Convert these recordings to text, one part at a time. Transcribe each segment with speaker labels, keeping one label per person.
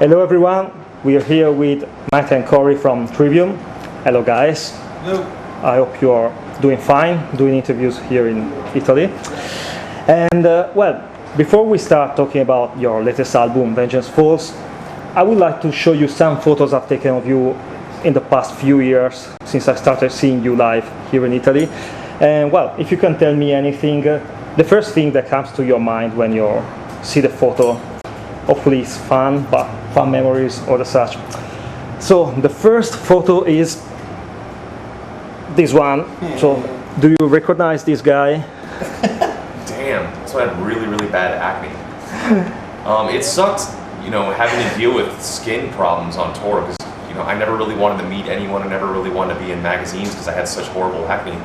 Speaker 1: Hello everyone, we are here with Matt and Corey from Trivium. Hello guys.
Speaker 2: Hello.
Speaker 1: I hope you are doing fine, doing interviews here in Italy. And well, before we start talking about your latest album, Vengeance Falls, I would like to show you some photos I've taken of you in the past few years since I started seeing you live here in Italy. And well, if you can tell me anything, the first thing that comes to your mind when you see the photo, hopefully it's fun, but fun memories or the such. So the first photo is this one. So do you recognize this guy?
Speaker 3: Damn, so I had really, really bad acne. It sucked, having to deal with skin problems on tour because, I never really wanted to meet anyone. I never really wanted to be in magazines because I had such horrible acne.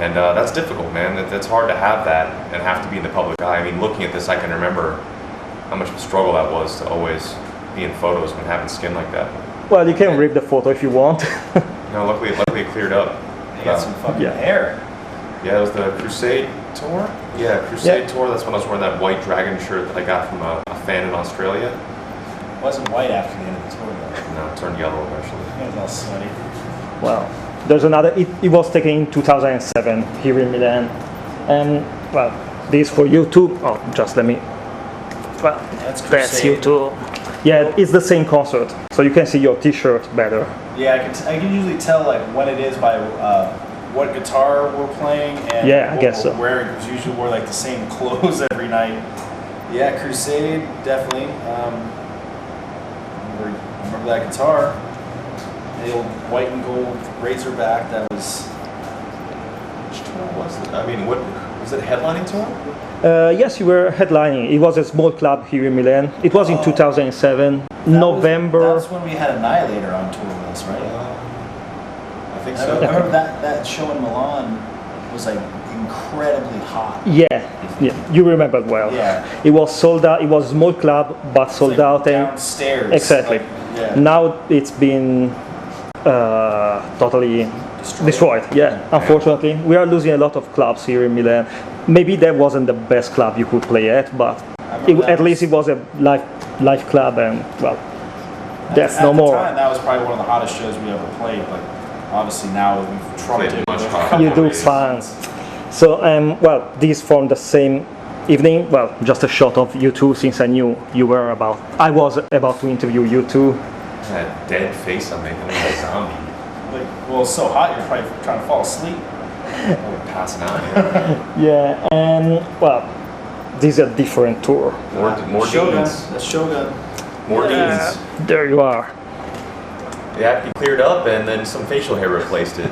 Speaker 3: And that's difficult, man. It's hard to have that and have to be in the public eye. I mean, looking at this, I can remember how much of a struggle that was to always be in photos when having skin like that.
Speaker 1: Well, you can rip the photo if you want.
Speaker 3: No, luckily it cleared up.
Speaker 2: You got some fucking hair.
Speaker 3: Yeah, it was the Crusade tour. Yeah, Crusade tour. That's when I was wearing that white dragon shirt that I got from a fan in Australia.
Speaker 2: It wasn't white after the end of the tour, though.
Speaker 3: No, it turned yellow eventually.
Speaker 2: It was all sweaty.
Speaker 1: Well, there's another, it was taken in 2007 here in Milan. And well, this for you too. Oh, just let me, well, that's you too. Yeah, it's the same concert, so you can see your t-shirt better.
Speaker 2: Yeah, I can usually tell like when it is by what guitar we're playing and
Speaker 1: I guess
Speaker 2: we're
Speaker 1: so.
Speaker 2: wearing, because usually wear like the same clothes every night. Yeah, Crusade, definitely. Remember that guitar? The old white and gold Razorback, that was...
Speaker 3: Which tour was it? I mean, what was it, a headlining tour?
Speaker 1: Yes, you were headlining. It was a small club here in Milan. It was in 2007, November.
Speaker 2: That's when we had Annihilator on tour with us, right?
Speaker 3: I think so.
Speaker 2: I remember that show in Milan was like incredibly hot.
Speaker 1: Yeah, you remember well.
Speaker 2: Yeah.
Speaker 1: It was sold out. It was a small club, but sold out.
Speaker 2: Downstairs.
Speaker 1: Exactly. Now it's been totally destroyed. Yeah, unfortunately. We are losing a lot of clubs here in Milan. Maybe that wasn't the best club you could play at, but at least it was a live club, and well, that's no more.
Speaker 2: At the time, that was probably one of the hottest shows we ever played, but obviously now we've trumped it.
Speaker 1: You do fine. So, well, these from the same evening. Well, just a shot of you two, since I knew I was about to interview you two.
Speaker 3: That dead face on me, like a zombie.
Speaker 2: Well, it's so hot, you're probably trying to fall asleep.
Speaker 3: We're passing out.
Speaker 1: Yeah, and well, this is a different tour.
Speaker 3: More
Speaker 2: Shogun.
Speaker 3: Deans.
Speaker 2: That's Shogun.
Speaker 3: More Deans.
Speaker 1: There you are.
Speaker 3: The acne cleared up, and then some facial hair replaced it.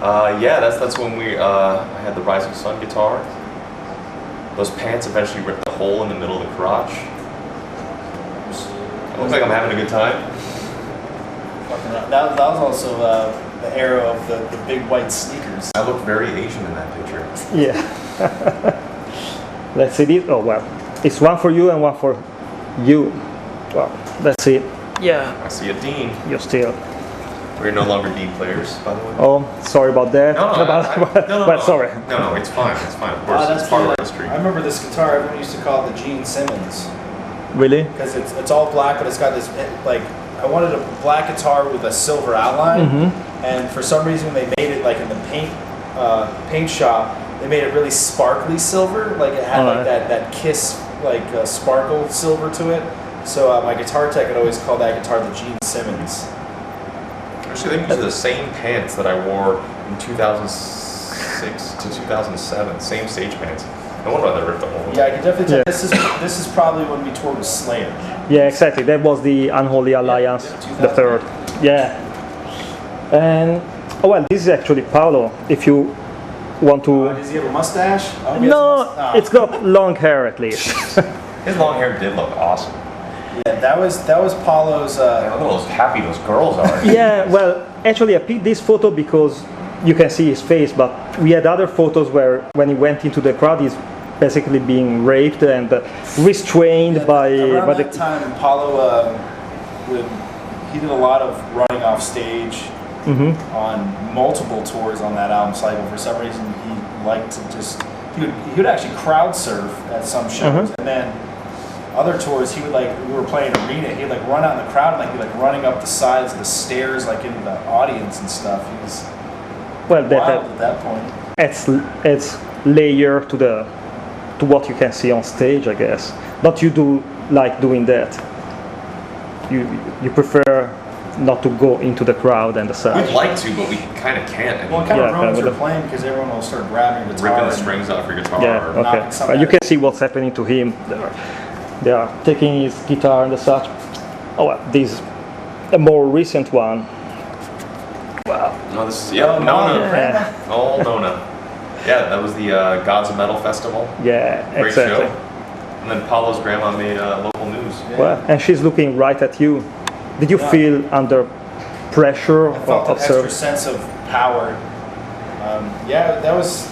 Speaker 3: Yeah, that's when I had the Rising Sun guitar. Those pants eventually ripped a hole in the middle of the crotch. It looks like I'm having a good time.
Speaker 2: That was also the era of the big white sneakers.
Speaker 3: I look very Asian in that picture.
Speaker 1: Yeah. Let's see this. Oh well, it's one for you and one for you. Well, let's see. Yeah.
Speaker 3: I see a Dean.
Speaker 1: You're still.
Speaker 3: We're no longer Dean players, by the way.
Speaker 1: Oh, sorry about that.
Speaker 3: No,
Speaker 1: sorry.
Speaker 3: No, it's fine. It's fine. Of course,
Speaker 2: That's
Speaker 3: it's part of our history.
Speaker 2: I remember this guitar. Everyone used to call it the Gene Simmons.
Speaker 1: Really?
Speaker 2: Because it's all black, but it's got this I wanted a black guitar with a silver outline, and for some reason they made it like in the paint shop. They made it really sparkly silver, like it had that Kiss sparkle silver to it. So my guitar tech had always called that guitar the Gene Simmons.
Speaker 3: Actually, these are the same pants that I wore in 2006 to 2007. Same stage pants. No wonder why they ripped the hole.
Speaker 2: Yeah, I can definitely tell. This is probably when we toured with Slayer.
Speaker 1: Yeah, exactly. That was the Unholy Alliance, the third. Yeah. And oh well, this is actually Paolo. If you want to.
Speaker 2: Does he have a mustache?
Speaker 1: No, it's got long hair at least.
Speaker 3: His long hair did look awesome.
Speaker 2: Yeah, that was Paolo's.
Speaker 3: Look at those happy those girls are.
Speaker 1: Yeah, well, actually I picked this photo because you can see his face, but we had other photos where when he went into the crowd, he's basically being raped and restrained by
Speaker 2: around
Speaker 1: the
Speaker 2: that time. Paolo he did a lot of running off stage on multiple tours on that album cycle. For some reason, he liked to just he would actually crowd surf at some shows, and then other tours, he would like, we were playing arena, he'd like run out in the crowd and like be like running up the sides of the stairs like into the audience and stuff. He was wild at that point.
Speaker 1: It's layer to what you can see on stage, I guess. But you do like doing that. You prefer not to go into the crowd and the such.
Speaker 3: We'd like to, but we kind of can't anymore.
Speaker 2: Well, it kind of ruins your playing because everyone will start grabbing your guitar.
Speaker 3: Ripping the strings off your guitar.
Speaker 1: Yeah,
Speaker 3: or
Speaker 1: okay. You can see what's happening to him. They are taking his guitar and the such. Oh, well, this is a more recent one. Wow.
Speaker 3: No, this is, Nona.
Speaker 1: Yeah.
Speaker 3: Oh, Nona. Yeah, that was the Gods of Metal Festival.
Speaker 1: Yeah,
Speaker 3: Great
Speaker 1: exactly.
Speaker 3: show. And then Paulo's grandma made local news.
Speaker 2: Yeah.
Speaker 1: Well, and she's looking right at you. Did you feel under pressure?
Speaker 2: I felt an extra sense of power. Yeah, that was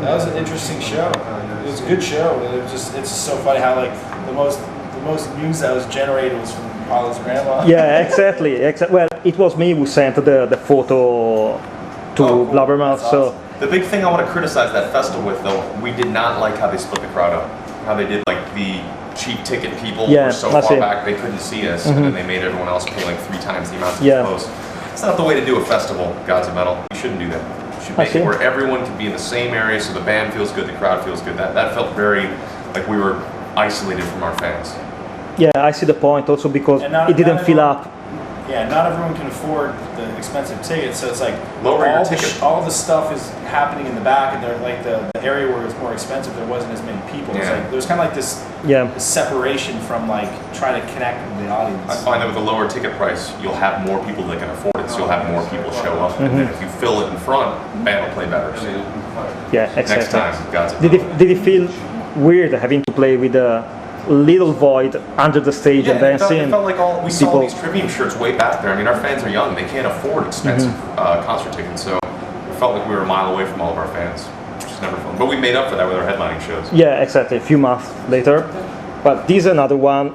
Speaker 2: an interesting show. It was a good show. It's just so funny how like the most news that was generated was from Paulo's grandma.
Speaker 1: Yeah, exactly. Well, it was me who sent the photo to
Speaker 2: cool.
Speaker 1: Blabbermouth.
Speaker 2: That's
Speaker 1: So
Speaker 2: awesome.
Speaker 3: The big thing I want to criticize that festival with, though, we did not like how they split the crowd up. How they did like the cheap ticket people were so far back they couldn't see us, and then they made everyone else pay like 3 times the amount to get close. It's not the way to do a festival, Gods of Metal. You shouldn't do that. You should make it where everyone can be in the same area so the band feels good, the crowd feels good. That felt very like we were isolated from our fans.
Speaker 1: yeah, I see the point also because it didn't fill up.
Speaker 2: Yeah, not everyone can afford the expensive tickets, so it's like
Speaker 3: Lower your ticket.
Speaker 2: all the stuff is happening in the back, and they're like the area where it's more expensive. There wasn't as many people. It's like there's kind of like this separation from like trying to connect with the audience.
Speaker 3: I find that with a lower ticket price, you'll have more people that can afford it, so you'll have more people show up. And then if you fill it in front, the band will play better. So
Speaker 1: Yeah, exactly.
Speaker 3: next time, Gods of Metal.
Speaker 1: Did it feel weird having to play with a little void under the stage and then seeing
Speaker 3: it felt like we saw
Speaker 1: people?
Speaker 3: these Trivium shirts way back there. I mean, our fans are young; they can't afford expensive concert tickets, so it felt like we were a mile away from all of our fans, which is never fun. But we made up for that with our headlining shows.
Speaker 1: Yeah, exactly. A few months later, but this is another one.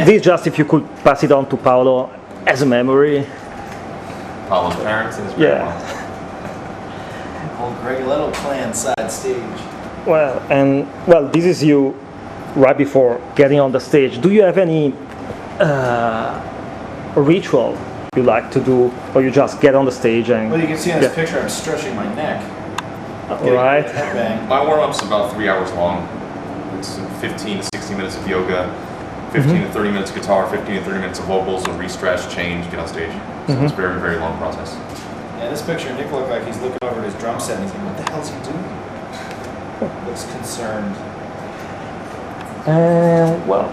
Speaker 1: This just if you could pass it on to Paolo as a memory.
Speaker 3: Paulo's parents and his
Speaker 1: Yeah.
Speaker 3: grandma.
Speaker 2: Old Greg Little playing side stage.
Speaker 1: Well, this is you right before getting on the stage. Do you have any ritual you like to do, or you just get on the stage and?
Speaker 2: Well, you can see in this picture, I'm stretching my neck.
Speaker 1: Right.
Speaker 2: Headbang.
Speaker 3: My warm-up's about 3 hours long. It's 15 to 60 minutes of yoga, 15 to 30 minutes of guitar, 15 to 30 minutes of vocals, so re-stretch, change, get on stage. So it's a very, very long process.
Speaker 2: Yeah, this picture, Nick looked like he's looking over at his drum set and he's like, what the hell's he doing? Looks concerned.
Speaker 1: Well,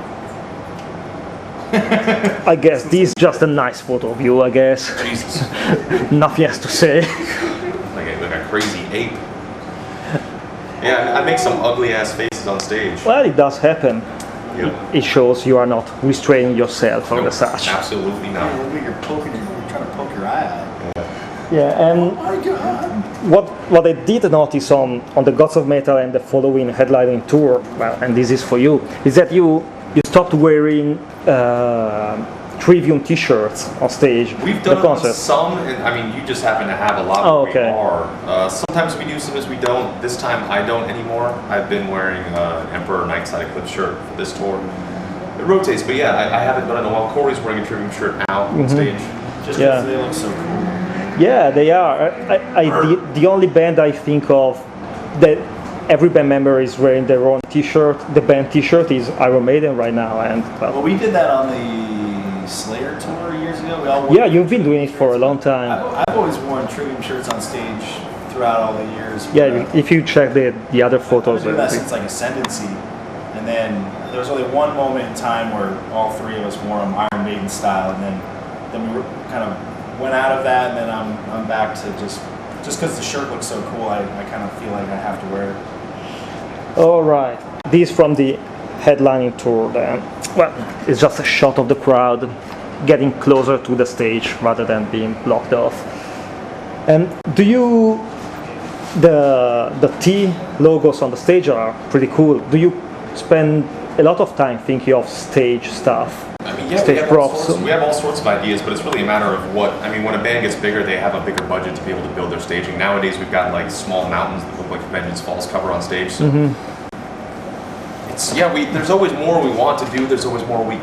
Speaker 1: I guess this is just a nice photo of you, I guess.
Speaker 3: Jesus.
Speaker 1: Nothing else to say.
Speaker 3: like a crazy ape. Yeah, I make some ugly-ass faces on stage.
Speaker 1: Well, it does happen.
Speaker 3: Yep.
Speaker 1: It shows you are not restraining yourself from the such.
Speaker 3: Absolutely not.
Speaker 2: Look like you're trying to poke your eye out.
Speaker 1: Yeah, and
Speaker 2: Oh my God.
Speaker 1: what I did notice on the Gods of Metal and the following headlining tour, well, and this is for you, is that you stopped wearing Trivium t-shirts on stage.
Speaker 3: We've done it on some, and I mean, you just happen to have a lot of we are. Sometimes we do, sometimes we don't. This time I don't anymore. I've been wearing an Emperor Nightside Eclipse shirt for this tour. It rotates, but yeah, I haven't done it in a while. Corey's wearing a Trivium shirt now on stage.
Speaker 2: Just because they look so cool.
Speaker 1: Yeah, they are. The only band I think of that every band member is wearing their own t-shirt. The band t-shirt is Iron Maiden right now, and
Speaker 2: well, we did that on the Slayer tour years ago. We all wore
Speaker 1: you've been doing it for a long time.
Speaker 2: I've always worn Trivium shirts on stage throughout all the years.
Speaker 1: Yeah, if you check the other photos.
Speaker 2: I've been doing that since like Ascendancy, and then there was only one moment in time where all three of us wore them Iron Maiden style, and then we were kind of went out of that, and then I'm back to just because the shirt looks so cool, I kind of feel like I have to wear it.
Speaker 1: All right, this from the headlining tour then. Well, it's just a shot of the crowd getting closer to the stage rather than being blocked off. And do you, the T logos on the stage are pretty cool. Do you spend a lot of time thinking of stage stuff?
Speaker 3: I mean, yeah,
Speaker 1: stage props.
Speaker 3: We have all sorts of ideas, but it's really a matter of what. I mean, when a band gets bigger, they have a bigger budget to be able to build their staging. Nowadays, we've got like small mountains that look like Vengeance Falls cover on stage. So there's always more we want to do. There's always more we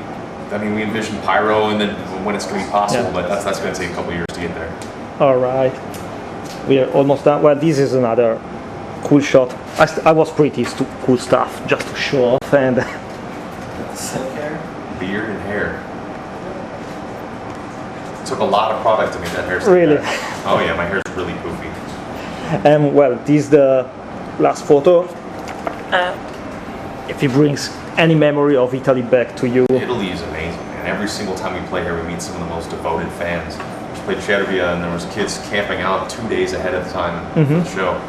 Speaker 3: envision pyro, and then when it's going to be possible, but that's going to take a couple years to get there.
Speaker 1: All right, we are almost done. Well, this is another cool shot. I was pretty cool stuff just to show off, and
Speaker 2: Silk hair?
Speaker 3: Beard and hair. It took a lot of product to make that hairstyle.
Speaker 1: Really?
Speaker 3: Oh yeah, my hair's really poofy.
Speaker 1: And well, this is the last photo. If it brings any memory of Italy back to you.
Speaker 3: Italy is amazing, man. Every single time we play here, we meet some of the most devoted fans. We played Trivium, and there was kids camping out 2 days ahead of time for the show.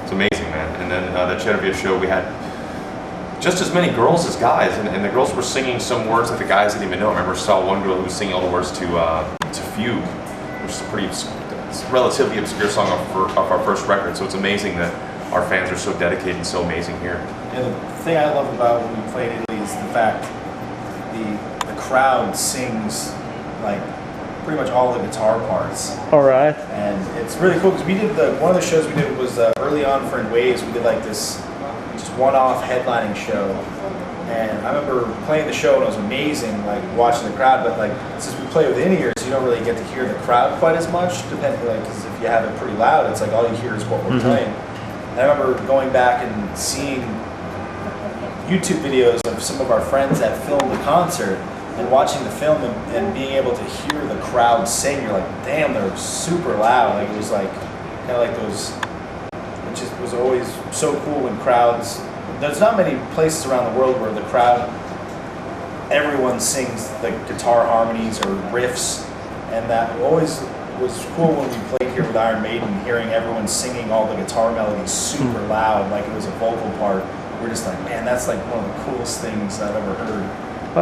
Speaker 3: It's amazing, man. And then the Trivium show, we had just as many girls as guys, and the girls were singing some words that the guys didn't even know. I remember I saw one girl who was singing all the words to Fugue, which is a relatively obscure song off our first record. So it's amazing that our fans are so dedicated and so amazing here.
Speaker 2: And the thing I love about when we play in Italy is the fact the crowd sings like pretty much all the guitar parts.
Speaker 1: All right.
Speaker 2: And it's really cool because we did one of the shows we did was early on for In Waves. We did like this just one-off headlining show. And I remember playing the show and it was amazing, like watching the crowd. But like since we play with in-ears, you don't really get to hear the crowd quite as much. Depending, like, because if you have it pretty loud, it's like all you hear is what we're playing. And I remember going back and seeing YouTube videos of some of our friends that filmed the concert and watching the film and being able to hear the crowd sing. You're like, damn, they're super loud. Like it was like kind of like those. It just was always so cool when crowds. There's not many places around the world where the crowd, everyone sings like guitar harmonies or riffs, and that always was cool when we played here with Iron Maiden, hearing everyone singing all the guitar melodies super loud, like it was a vocal part. We're just like, man, that's like one of the coolest things I've ever heard.